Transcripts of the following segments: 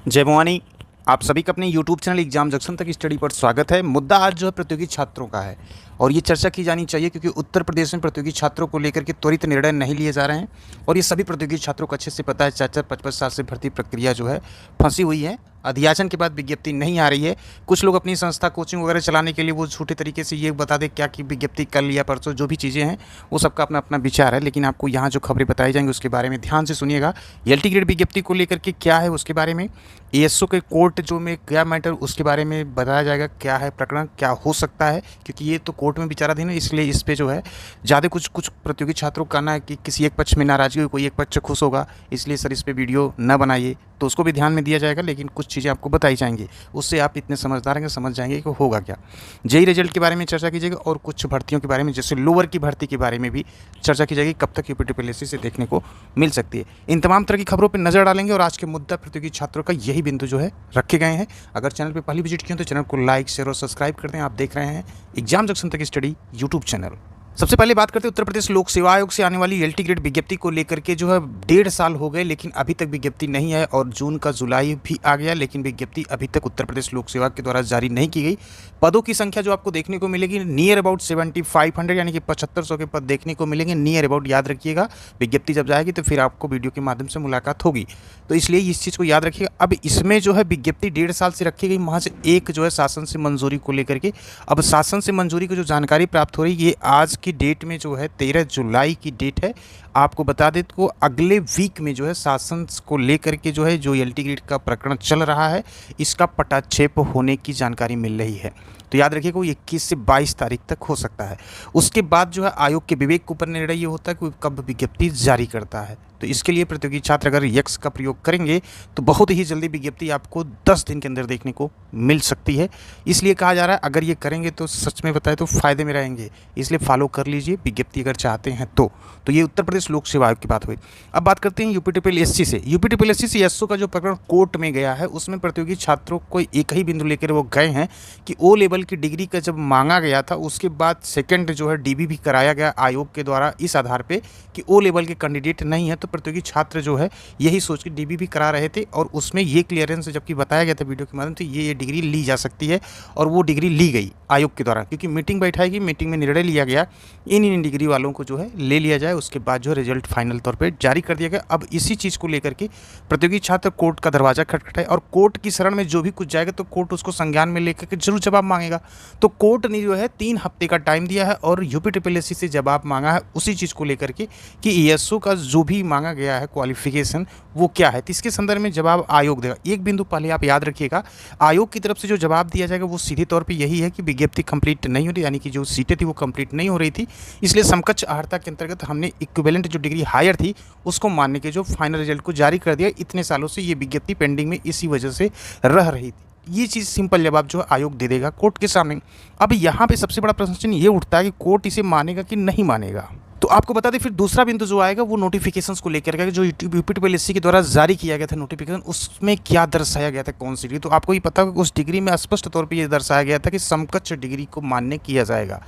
जय भवानी। आप सभी का अपने YouTube चैनल एग्जाम जंक्शन तक स्टडी पर स्वागत है। मुद्दा आज जो है प्रतियोगी छात्रों का है और ये चर्चा की जानी चाहिए क्योंकि उत्तर प्रदेश में प्रतियोगी छात्रों को लेकर के त्वरित निर्णय नहीं लिए जा रहे हैं और ये सभी प्रतियोगी छात्रों को अच्छे से पता है। 4-4 5-5 साल से भर्ती प्रक्रिया जो है फंसी हुई है। अध्याचन के बाद विज्ञप्ति नहीं आ रही है। कुछ लोग अपनी संस्था कोचिंग वगैरह चलाने के लिए वो झूठे तरीके से ये बता दें क्या कि विज्ञप्ति कल या परसों, जो भी चीज़ें हैं वो सबका अपना अपना विचार है। लेकिन आपको यहाँ जो खबरें बताई जाएंगी उसके बारे में ध्यान से सुनिएगा। एलटी ग्रेड विज्ञप्ति को लेकर के क्या है उसके बारे में, एएसओ के कोर्ट जो में क्या मैटर उसके बारे में बताया जाएगा, क्या है प्रकरण, क्या हो सकता है, क्योंकि ये तो कोर्ट में विचाराधीन है। इसलिए इस पे जो है ज़्यादा कुछ प्रतियोगी छात्रों का कहना है कि किसी एक पक्ष में नाराज़गी हुई, कोई एक पक्ष खुश होगा, इसलिए सर इस पे वीडियो न बनाइए, तो उसको भी ध्यान में दिया जाएगा। लेकिन कुछ चीज़ें आपको बताई जाएंगी, उससे आप इतने समझदार हैं कि समझ जाएंगे कि होगा क्या। जेई रिजल्ट के बारे में चर्चा की जाएगी और कुछ भर्तियों के बारे में, जैसे लोअर की भर्ती के बारे में भी चर्चा की जाएगी, कब तक यूपीटीपीएससी से देखने को मिल सकती है। इन तमाम तरह की खबरों पर नजर डालेंगे और आज के मुद्दा प्रतियोगी छात्रों का यही बिंदु जो है रखे गए हैं। अगर चैनल पर पहली विजिट किया तो चैनल को लाइक, शेयर और सब्सक्राइब कर दें। आप देख रहे हैं एग्जाम जंक्शन तक स्टडी यूट्यूब चैनल। सबसे पहले बात करते हैं उत्तर प्रदेश लोक सेवा आयोग से आने वाली एलटी ग्रेड विज्ञप्ति को लेकर के। जो है 1.5 साल हो गए लेकिन अभी तक विज्ञप्ति नहीं है और जून का जुलाई भी आ गया लेकिन विज्ञप्ति अभी तक उत्तर प्रदेश लोक सेवा के द्वारा जारी नहीं की गई। पदों की संख्या जो आपको देखने को मिलेगी नियर अबाउट 7500 यानी कि 7500 के पद देखने को मिलेंगे। नियर अबाउट याद रखिएगा, विज्ञप्ति जब जाएगी तो फिर आपको वीडियो के माध्यम से मुलाकात होगी, तो इसलिए इस चीज़ को याद रखिएगा। अब इसमें जो है विज्ञप्ति 1.5 साल से रखी गई, वहाँ से एक जो है शासन से मंजूरी को लेकर के। अब शासन से मंजूरी की जो जानकारी प्राप्त हो रही है ये आज की डेट में जो है 13 जुलाई की डेट है। आपको बता दें तो अगले वीक में जो है शासन को लेकर के जो है जो एलटी ग्रेड का प्रकरण चल रहा है इसका पटाक्षेप होने की जानकारी मिल रही है। तो याद रखिएगा वो 21 से 22 तारीख तक हो सकता है। उसके बाद जो है आयोग के विवेक के ऊपर निर्णय ये होता है कि कब विज्ञप्ति जारी करता है। तो इसके लिए प्रतियोगी छात्र अगर यक्स का प्रयोग करेंगे तो बहुत ही जल्दी विज्ञप्ति आपको 10 दिन के अंदर देखने को मिल सकती है। इसलिए कहा जा रहा है अगर ये करेंगे तो सच में बताए तो फ़ायदे में रहेंगे, इसलिए फॉलो कर लीजिए विज्ञप्ति अगर चाहते हैं तो ये उत्तर प्रदेश लोक सेवा आयोग की बात हुई। अब बात करते हैं यूपीटीपीएससी से। यूपीटीपीएससी से एसओ का जो प्रकरण कोर्ट में गया है उसमें प्रतियोगी छात्रों को एक ही बिंदु लेकर वो गए हैं कि ओ लेवल की डिग्री का जब मांगा गया था उसके बाद सेकेंड जो है डीबी भी कराया गया आयोग के द्वारा इस आधार पर कि ओ लेवल के कैंडिडेट नहीं है, तो प्रतियोगी छात्र जो है यही सोच के डीबी भी करा रहे थे और उसमें ये क्लियरेंस जबकि बताया गया था वीडियो के माध्यम से ये डिग्री ली जा सकती है और वो डिग्री ली गई आयोग के द्वारा, क्योंकि मीटिंग बैठाएगी, मीटिंग में निर्णय लिया गया इन डिग्री वालों को जो है ले लिया जाए। उसके बाद जो रिजल्ट फाइनल तौर पे जारी कर दिया गया। अब इसी चीज़ को लेकर के प्रतियोगी छात्र कोर्ट का दरवाजा खटखटाए और कोर्ट की शरण में जो भी कुछ जाएगा तो कोर्ट उसको संज्ञान में लेकर के जरूर जवाब मांगेगा। तो कोर्ट ने जो है 3 हफ्ते का टाइम दिया है और यूपीटीपीएससी से जवाब मांगा है उसी चीज़ को लेकर के कि ईएसओ का जो भी मांगा गया है क्वालिफिकेशन वो क्या है, तो इसके संदर्भ में जवाब आयोग देगा। एक बिंदु पहले आप याद रखिएगा, आयोग की तरफ से जो जवाब दिया जाएगा वो सीधे तौर पे यही है कि विज्ञप्ति कंप्लीट नहीं हो रही, यानी कि जो सीटें थी वो कंप्लीट नहीं हो रही थी, इसलिए समकक्ष अर्हता के अंतर्गत हमने इक्विवेलेंट जो डिग्री हायर थी उसको मानने के जो फाइनल रिजल्ट को जारी कर दिया। इतने सालों से ये विज्ञप्ति पेंडिंग में इसी वजह से रह रही थी। ये चीज़ सिंपल जवाब जो है आयोग दे देगा कोर्ट के सामने। अब यहाँ पे सबसे बड़ा प्रश्न ये उठता है कि कोर्ट इसे मानेगा कि नहीं मानेगा। तो आपको बता दें फिर दूसरा बिंदु जो आएगा वो नोटिफिकेशंस को लेकर के, जो यूपीटीपीएससी के द्वारा जारी किया गया था नोटिफिकेशन उसमें क्या दर्शाया गया था, कौन सी डिग्री। तो आपको ये पता होगा उस डिग्री में स्पष्ट तौर पे ये दर्शाया गया था कि समकक्ष डिग्री को मान्य किया जाएगा।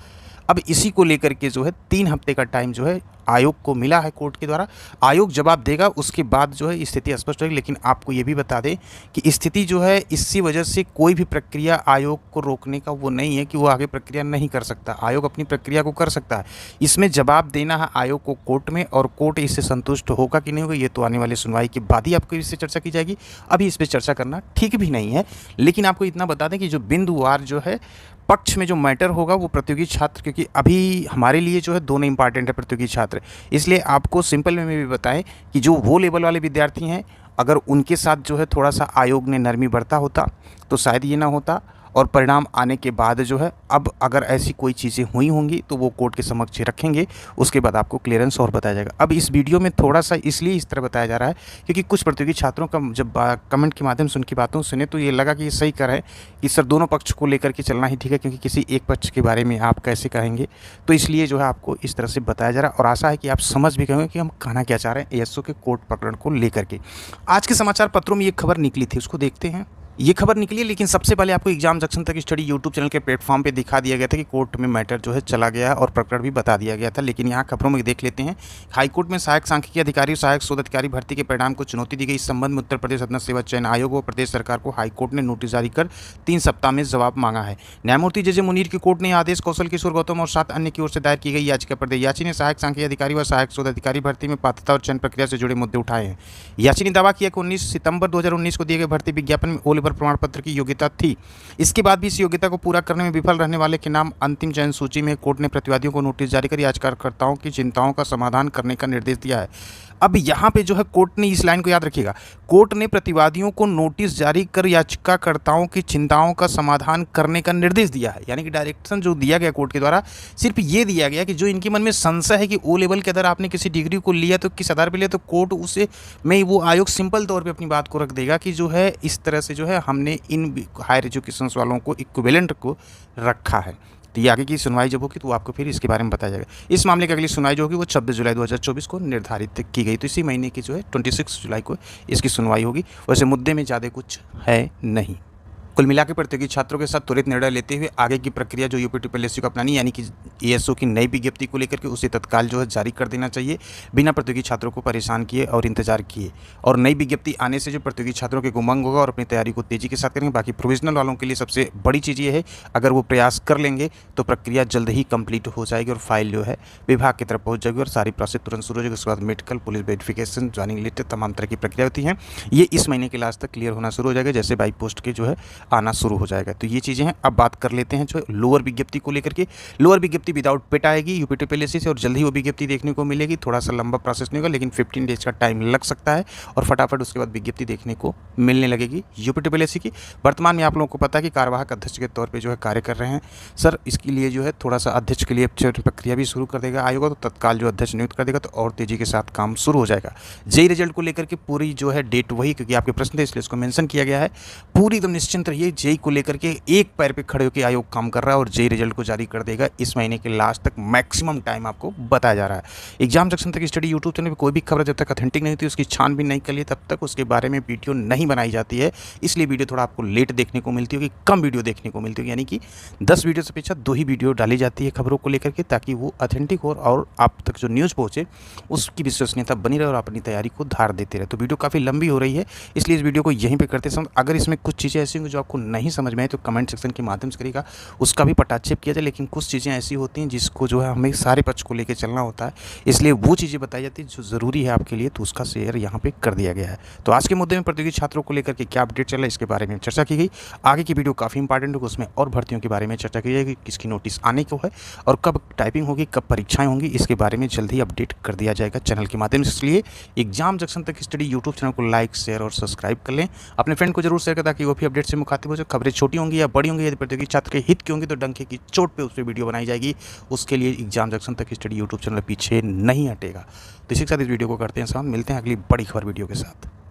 अब इसी को लेकर के जो है 3 हफ्ते का टाइम जो है आयोग को मिला है कोर्ट के द्वारा। आयोग जवाब देगा उसके बाद जो है स्थिति स्पष्ट होगी। लेकिन आपको ये भी बता दें कि स्थिति जो है इसी वजह से कोई भी प्रक्रिया आयोग को रोकने का वो नहीं है कि वो आगे प्रक्रिया नहीं कर सकता। आयोग अपनी प्रक्रिया को कर सकता है। इसमें जवाब देना है आयोग को कोर्ट में और कोर्ट इससे संतुष्ट होगा कि नहीं होगा ये तो आने वाली सुनवाई के बाद ही आपको इससे चर्चा की जाएगी। अभी इस पर चर्चा करना ठीक भी नहीं है। लेकिन आपको इतना बता दें कि जो बिंदुवार जो है पक्ष में जो मैटर होगा वो प्रतियोगी छात्र, क्योंकि अभी हमारे लिए जो है दोनों इंपॉर्टेंट है प्रतियोगी छात्र, इसलिए आपको सिंपल में भी बताएं कि जो वो लेवल वाले विद्यार्थी हैं अगर उनके साथ जो है थोड़ा सा आयोग ने नरमी बरता होता तो शायद ये ना होता और परिणाम आने के बाद जो है अब अगर ऐसी कोई चीज़ें हुई होंगी तो वो कोर्ट के समक्ष रखेंगे, उसके बाद आपको क्लियरेंस और बताया जाएगा। अब इस वीडियो में थोड़ा सा इसलिए इस तरह बताया जा रहा है क्योंकि कुछ प्रतियोगी छात्रों का जब कमेंट के माध्यम से उनकी बातों सुने तो ये लगा कि ये सही कर है कि सर दोनों पक्ष को लेकर के चलना ही ठीक है, क्योंकि किसी एक पक्ष के बारे में आप कैसे कहेंगे। तो इसलिए जो है आपको इस तरह से बताया जा रहा है और आशा है कि आप समझ भी गए कि हम कहना क्या चाह रहे हैं एएसओ के कोर्ट प्रकरण को लेकर के। आज के समाचार पत्रों में ये खबर निकली थी, उसको देखते हैं। ये खबर निकली है, लेकिन सबसे पहले आपको एग्जाम जंक्शन तक स्टडी यूट्यूब चैनल के प्लेटफॉर्म पे दिखा दिया गया था कि कोर्ट में मैटर जो है चला गया है और प्रकरण भी बता दिया गया था। लेकिन यहाँ खबरों में देख लेते हैं, हाईकोर्ट में सहायक सांख्यिकी अधिकारी और सहायक शोध अधिकारी भर्ती के परिणाम को चुनौती दी गई। इस संबंध में उत्तर प्रदेश अधीन सेवा चयन आयोग और प्रदेश सरकार को हाईकोर्ट ने नोटिस जारी कर 3 सप्ताह में जवाब मांगा है। न्यायमूर्ति जे मुनीर की कोर्ट ने यह आदेश कौशल किशोर गौतम और 7 अन्य की ओर से दायर की गई याचिका पर याची ने सहायक सांख्यिकी अधिकारी व सहायक शोध अधिकारी भर्ती में पात्रता और चयन प्रक्रिया से जुड़े मुद्दे उठाए हैं। याची ने दावा किया कि 19 सितंबर 2019 को दिए गए भर्ती विज्ञापन में ओ लेवल प्रमाण पत्र की योग्यता थी। इसके बाद भी इस योग्यता को पूरा करने में विफल रहने वाले के नाम अंतिम चयन सूची में कोर्ट ने प्रतिवादियों को नोटिस जारी कर याचिकाकर्ताओं की चिंताओं का समाधान करने का निर्देश दिया है। अब यहाँ पे जो है कोर्ट ने इस लाइन को याद रखिएगा, कोर्ट ने प्रतिवादियों को नोटिस जारी कर याचिकाकर्ताओं की चिंताओं का समाधान करने का निर्देश दिया है। यानी कि डायरेक्शन जो दिया गया कोर्ट के द्वारा सिर्फ ये दिया गया कि जो इनके मन में संशय है कि ओ लेवल के अंदर आपने किसी डिग्री को लिया तो किस आधार पर लिया, तो कोर्ट उसे में वो आयोग सिंपल तौर पर अपनी बात को रख देगा कि जो है इस तरह से जो है हमने इन हायर एजुकेशन वालों को इक्विवेलेंट को रखा है। तो ये आगे की सुनवाई जब होगी तो आपको फिर इसके बारे में बताया जाएगा। इस मामले की अगली सुनवाई जो होगी वो 26 जुलाई 2024 को निर्धारित की गई। तो इसी महीने की जो है 26 जुलाई को इसकी सुनवाई होगी। वैसे मुद्दे में ज़्यादा कुछ है नहीं। कुल मिलाकर प्रतियोगी छात्रों के साथ त्वरित निर्णय लेते हुए आगे की प्रक्रिया जो यूपीटीपीएससी को अपनानी, यानी कि एएसओ की नई विज्ञप्ति को लेकर के उसे तत्काल जो है जारी कर देना चाहिए, बिना प्रतियोगी छात्रों को परेशान किए और इंतजार किए। और नई विज्ञप्ति आने से जो प्रतियोगी छात्रों के उमंग होगा और अपनी तैयारी को तेजी के साथ करेंगे। बाकी प्रोविजनल वालों के लिए सबसे बड़ी चीज़ ये है, अगर वो प्रयास कर लेंगे तो प्रक्रिया जल्द ही कंप्लीट हो जाएगी और फाइल जो है विभाग की तरफ पहुँच जाएगी और सारी प्रोसेस तुरंत शुरू हो जाएगी। उसके बाद medical, police verification, joining letter, तमाम तरह की प्रक्रिया होती हैं, ये इस महीने के लास्ट तक क्लियर होना शुरू हो जाएगा, जैसे बाई पोस्ट के जो है आना शुरू हो जाएगा। तो ये चीज़ें हैं। अब बात कर लेते हैं जो लोअर विज्ञप्ति को लेकर के। लोअर विज्ञप्ति विदाउट पेट आएगी यूपीटीपीएससी से और जल्द ही वो विज्ञप्ति देखने को मिलेगी। थोड़ा सा लंबा प्रोसेस नहीं होगा, लेकिन 15 डेज का टाइम लग सकता है और फटाफट उसके बाद विज्ञप्ति देखने को मिलने लगेगी यूपीटीपीएससी की। वर्तमान में आप लोगों को पता है कि कार्यवाहक अध्यक्ष के तौर पर जो है कार्य कर रहे हैं सर। इसके लिए जो है थोड़ा सा अध्यक्ष के लिए प्रक्रिया भी शुरू कर देगा आयोग, तो तत्काल जो अध्यक्ष नियुक्त कर देगा तो और तेजी के साथ काम शुरू हो जाएगा। जेई रिजल्ट को लेकर के पूरी जो है डेट वही, क्योंकि आपके प्रश्न थे इसलिए इसको मेंशन किया गया है। पूरी एकदम निश्चिंत रहिए, जेई को लेकर के एक पैर पे खड़े होकर आयोग काम कर रहा है और जेई रिजल्ट को जारी कर देगा इस महीने के लास्ट तक। मैक्सिमम टाइम आपको बताया जा रहा है। एग्जाम जंक्शन तक स्टडी यूट्यूब चैनल पर कोई भी खबर जब तक ऑथेंटिक नहीं होती, उसकी छानबीन नहीं कर ली, तब तक उसके बारे में वीडियो नहीं बनाई जाती है। इसलिए वीडियो थोड़ा आपको लेट देखने को मिलती होगी, कम वीडियो देखने को मिलती होगी, यानी कि 10 वीडियो से अपेक्षा 2 ही वीडियो डाली जाती है खबरों को लेकर के, ताकि वो ऑथेंटिक हो और आप तक जो न्यूज़ पहुँचे उसकी विश्वसनीयता बनी रहे और अपनी तैयारी को धार देते रहे। तो वीडियो काफ़ी लंबी हो रही है, इसलिए इस वीडियो को यहीं पर करते समय अगर इसमें कुछ चीज़ें ऐसी होंगी जो आपको नहीं समझ में आए तो कमेंट सेक्शन के माध्यम से करिएगा, उसका भी पटाक्षेप किया जाए। लेकिन कुछ चीज़ें ऐसी होती हैं जिसको जो है हमें सारे पक्ष को लेकर चलना होता है, इसलिए वो चीज़ें बताई जाती है जो ज़रूरी है आपके लिए, तो उसका शेयर यहाँ पे कर दिया गया है। तो आज के मुद्दे में प्रतियोगी छात्रों को लेकर के क्या अपडेट चल रहा है इसके बारे में चर्चा की गई। आगे की वीडियो काफ़ी इंपॉर्टेंट होगी, उसमें और भर्तियों के बारे में चर्चा की जाएगी, किसकी नोटिस आने को है और कब टाइपिंग होगी, कब परीक्षाएं होंगी, इसके बारे में जल्द ही अपडेट कर दिया जाएगा चैनल के माध्यम से। इसलिए एग्जाम जंक्शन तक स्टडी यूट्यूब चैनल को लाइक, शेयर और सब्सक्राइब कर लें। अपने फ्रेंड को जरूर शेयर करें ताकि वो भी अपडेट से मुखातिब हो जाए। खबरें छोटी होंगी या बड़ी होंगी, यदि प्रतियोगी छात्र के हित की होंगी तो डंके की चोट पे उस पर वीडियो बनाई जाएगी। उसके लिए एग्जाम जंक्शन तक स्टडी यूट्यूब चैनल पीछे नहीं हटेगा। तो इसी के साथ इस वीडियो को करते हैं समाप्त। मिलते हैं अगली बड़ी खबर वीडियो के साथ।